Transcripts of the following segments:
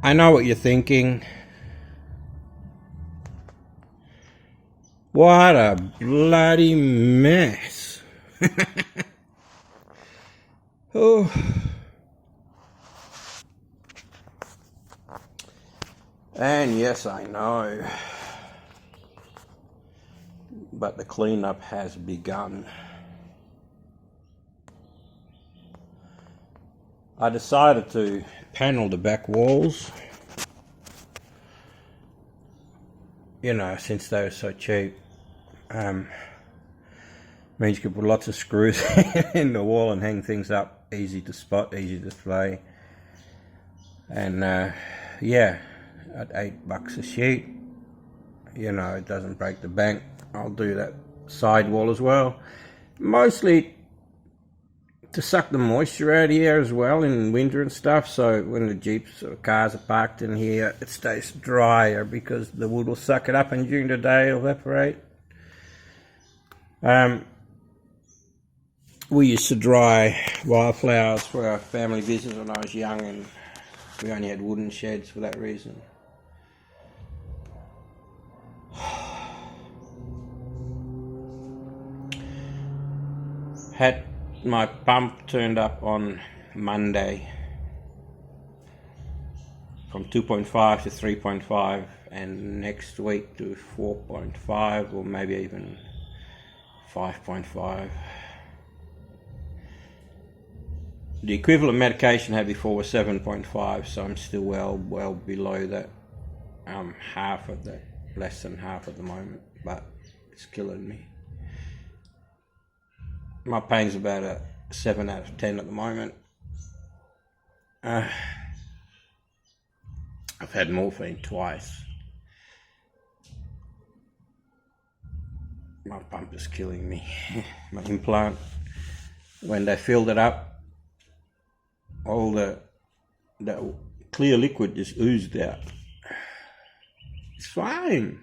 I know what you're thinking. What a bloody mess. Oh. And yes, I know. But the cleanup has begun. I decided to panel the back walls. You know, since they were so cheap. Means you can put lots of screws in the wall and hang things up. Easy to spot, easy to display. And yeah, at $8 a sheet, you know, it doesn't break the bank. I'll do that side wall as well. Mostly to suck the moisture out here as well in winter and stuff, so when the Jeeps or cars are parked in here, it stays drier because the wood will suck it up and during the day it'll evaporate. We used to dry wildflowers for our family business when I was young, and we only had wooden sheds for that reason. Had my pump turned up on Monday from 2.5 to 3.5, and next week to 4.5 or maybe even 5.5. The equivalent medication I had before was 7.5, so I'm still well below that. Half of that, less than half at the moment, but it's killing me. My pain's about a 7 out of 10 at the moment. I've had morphine twice. My pump is killing me. My implant, when they filled it up, all that clear liquid just oozed out. It's fine.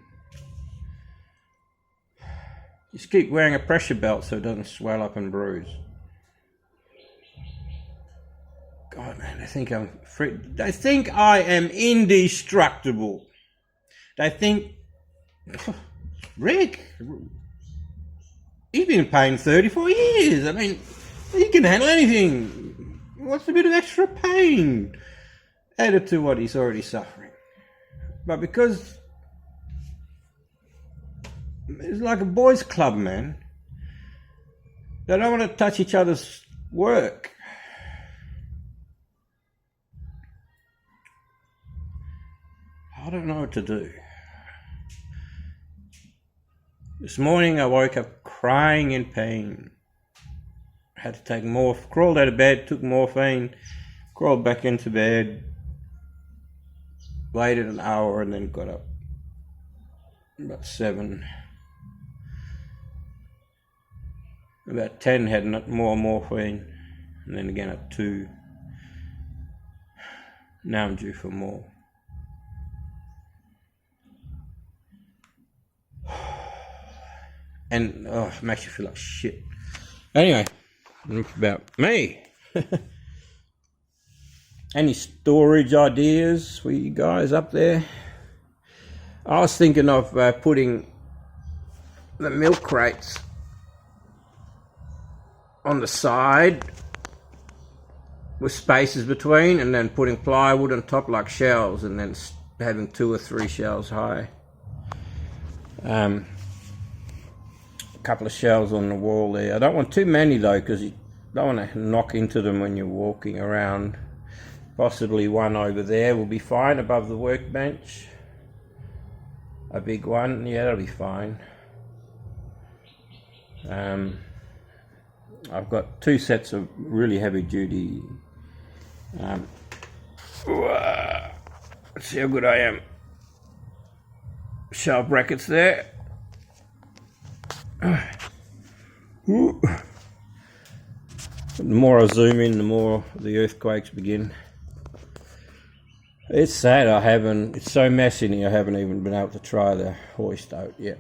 Just keep wearing a pressure belt so it doesn't swell up and bruise. God, man, they think I'm free. They think I am indestructible. They think, Rick, he's been in pain 34 years. I mean, he can handle anything. What's a bit of extra pain added to what he's already suffering? But because it's like a boys' club, man. They don't want to touch each other's work. I don't know what to do. This morning I woke up crying in pain. Had to take crawled out of bed, took morphine, crawled back into bed, waited an hour and then got up about 7. About 10 had more morphine, and then again at 2. Now I'm due for more. And it makes you feel like shit. Anyway, enough about me. Any storage ideas for you guys up there? I was thinking of putting the milk crates on the side with spaces between, and then putting plywood on top like shelves, and then having 2 or 3 shelves high. A couple of shelves on the wall there. I don't want too many though, because you don't want to knock into them when you're walking around. Possibly one over there will be fine above the workbench. A big one, yeah, that'll be fine. I've got 2 sets of really heavy duty. Let's see how good I am. Shelf brackets there. The more I zoom in, the more the earthquakes begin. It's sad I haven't, it's so messy and I haven't even been able to try the hoist out yet.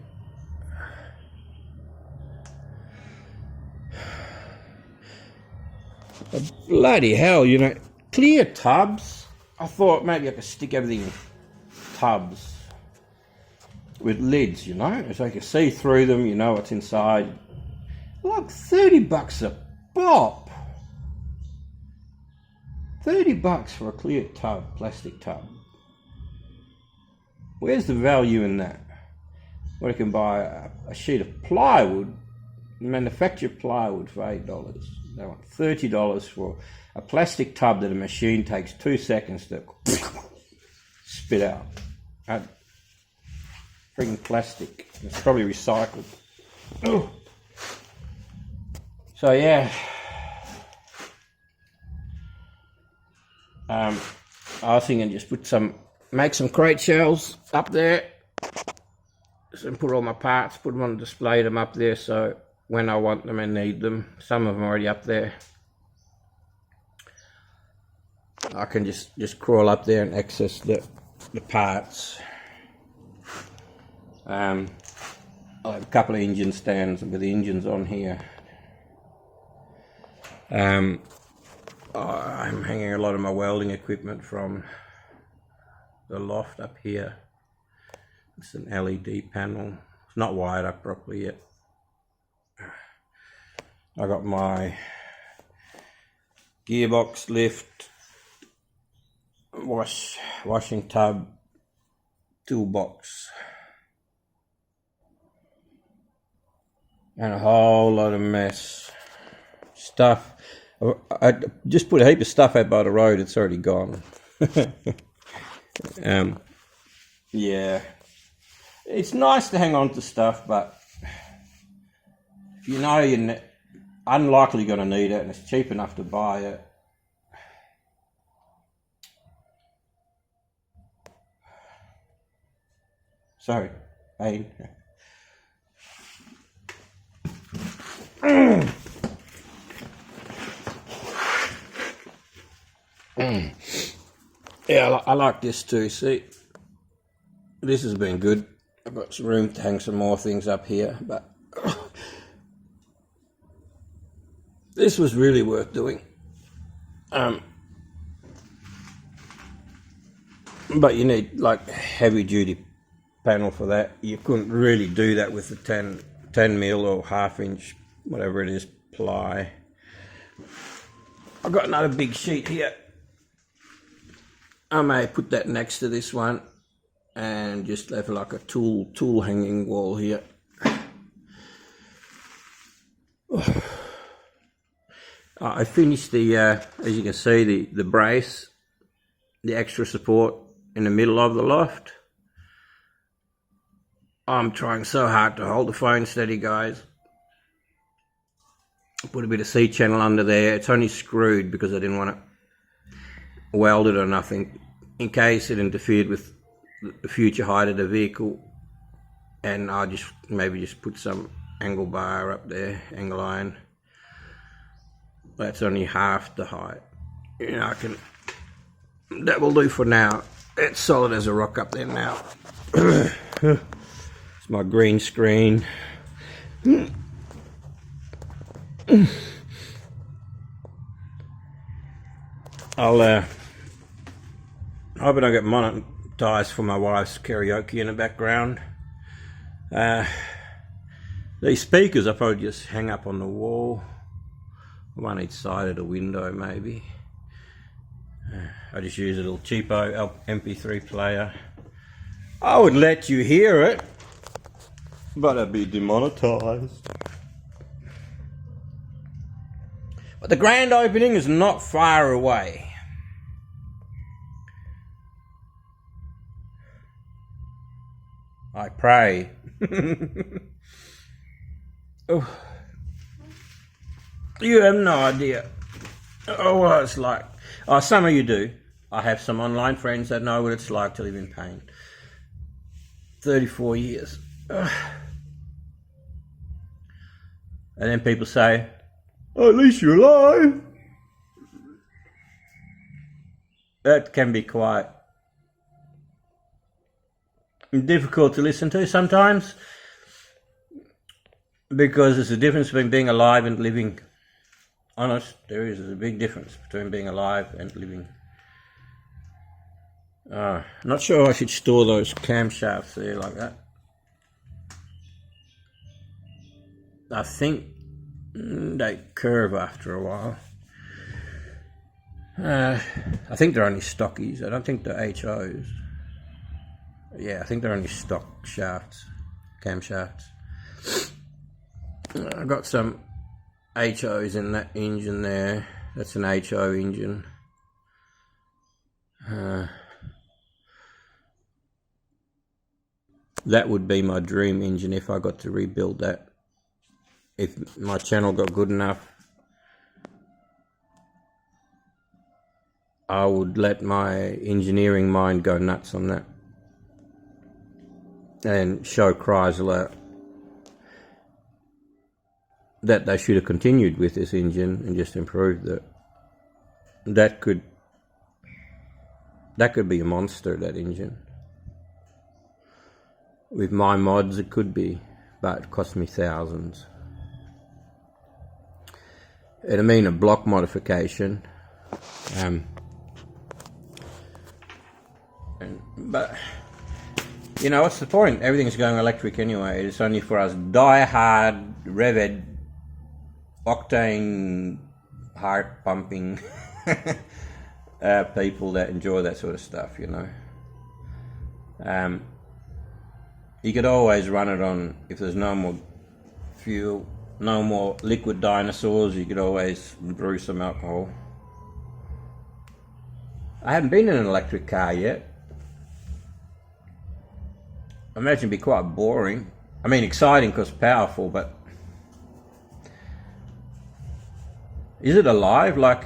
Bloody hell, you know, clear tubs. I thought maybe I could stick everything in tubs with lids, you know, so you can see through them, you know what's inside. Like $30 a pop. $30 for a clear tub, plastic tub. Where's the value in that? Well, you can buy a sheet of plywood, manufactured plywood for $8. They want $30 for a plastic tub that a machine takes 2 seconds to spit out. Freaking plastic. It's probably recycled. Oh. So yeah. I was thinking just make some crate shelves up there, and put all my parts, put them on display, them up there, so when I want them and need them, some of them are already up there, I can just crawl up there and access the parts. I have a couple of engine stands with the engines on here. I'm hanging a lot of my welding equipment from the loft up here. It's an LED panel. It's not wired up properly yet. I got my gearbox lift, washing tub, toolbox, and a whole lot of mess stuff. I just put a heap of stuff out by the road. It's already gone. Yeah, it's nice to hang on to stuff, but if you know you're unlikely going to need it and it's cheap enough to buy it, sorry, pain. Yeah, I like this too. See, this has been good. I've got some room to hang some more things up here, but this was really worth doing. But you need like heavy duty panel for that. You couldn't really do that with the 10 mil or half-inch, whatever it is, ply. I've got another big sheet here. I may put that next to this one and just have like a tool hanging wall here. I finished the, as you can see, the brace, the extra support in the middle of the loft. I'm trying so hard to hold the phone steady, guys. Put a bit of C-channel under there. It's only screwed because I didn't want to weld it or nothing, in case it interfered with the future height of the vehicle. And I'll maybe just put some angle bar up there, angle iron. That's only half the height. You know, that will do for now. It's solid as a rock up there now. It's my green screen. I'll hope I don't get monetized for my wife's karaoke in the background. These speakers I probably just hang up on the wall, one each side of the window maybe. I just use a little cheapo MP3 player. I would let you hear it, but I'd be demonetized. But the grand opening is not far away. I pray. Oh. You have no idea what it's like. Oh, some of you do. I have some online friends that know what it's like to live in pain. 34 years. Ugh. And then people say, oh, at least you're alive. That can be quite difficult to listen to sometimes because there's a difference between being alive and living. Honest, there is a big difference between being alive and living. Not sure I should store those camshafts there like that. I think they curve after a while. I think they're only stockies. I don't think they're HOs. Yeah, I think they're only stock shafts, camshafts. I've got some HOs in that engine there. That's an HO engine. That would be my dream engine if I got to rebuild that. If my channel got good enough, I would let my engineering mind go nuts on that and show Chrysler that they should have continued with this engine and just improved it. That could be a monster, that engine. With my mods it could be, but it cost me thousands. It'd mean a block modification. But you know, what's the point? Everything's going electric anyway. It's only for us die-hard, revved, octane, heart-pumping people that enjoy that sort of stuff, you know. You could always run it on, if there's no more fuel, no more liquid dinosaurs, you could always brew some alcohol. I haven't been in an electric car yet. I imagine it'd be quite boring. I mean, exciting because powerful, but is it alive like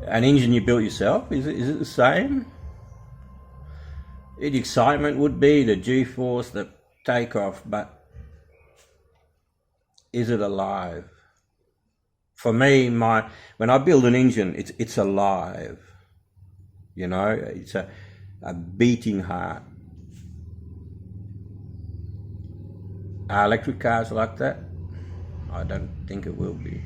an engine you built yourself? Is it the same? The excitement would be the G-force, the takeoff, but is it alive? For me, when I build an engine, it's alive. You know, it's a beating heart. Are electric cars like that? I don't think it will be.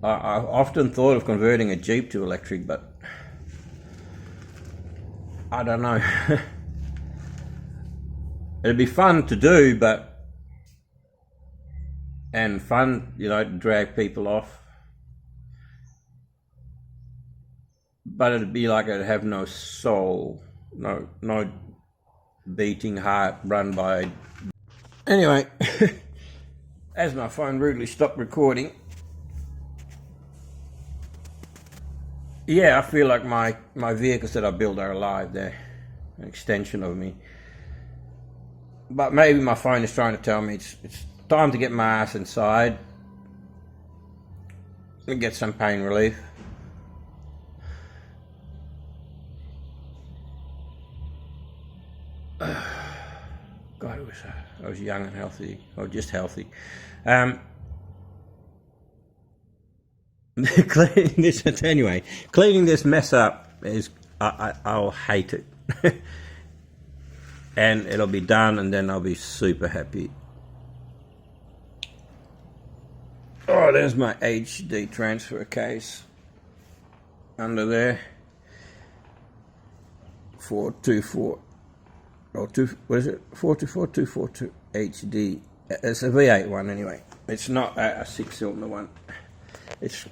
I've often thought of converting a Jeep to electric, but I don't know. It'd be fun to do, and fun, you know, to drag people off. But it'd be like it'd have no soul, no beating heart run by. Anyway, as my phone rudely stopped recording, yeah, I feel like my vehicles that I build are alive. They're an extension of me. But maybe my phone is trying to tell me it's time to get my ass inside and get some pain relief. God, I was young and healthy, or just healthy. Cleaning this mess up is, I'll hate it. And it'll be done, and then I'll be super happy. Oh, there's my HD transfer case under there. 424, or what is it? 424242 HD. It's a V8 one anyway. It's not a 6-cylinder one. It's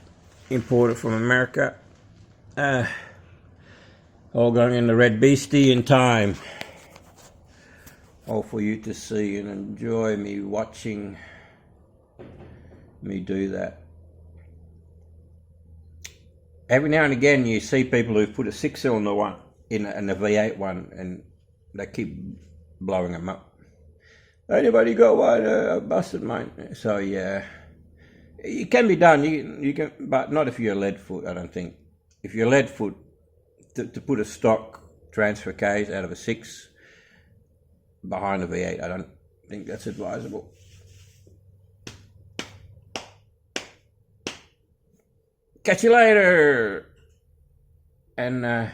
imported from America. All going in the Red Beastie in time. All for you to see and enjoy me watching me do that. Every now and again you see people who put a 6-cylinder one in a V8 one and they keep blowing them up. Anybody got one? I busted mine. So yeah, it can be done. You can, but not if you're lead foot. I don't think. If you're lead foot, to put a stock transfer case out of a 6 behind a V8, I don't think that's advisable. Catch you later. And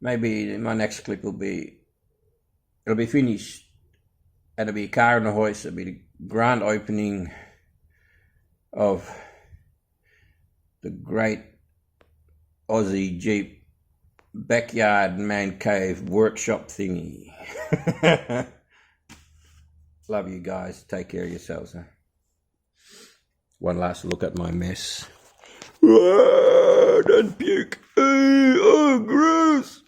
maybe my next clip will be, it'll be finished, and it'll be a car in the hoist. It'll be the grand opening of the great Aussie Jeep backyard man cave workshop thingy. Love you guys. Take care of yourselves. Huh? One last look at my mess. Don't puke. Oh, gross.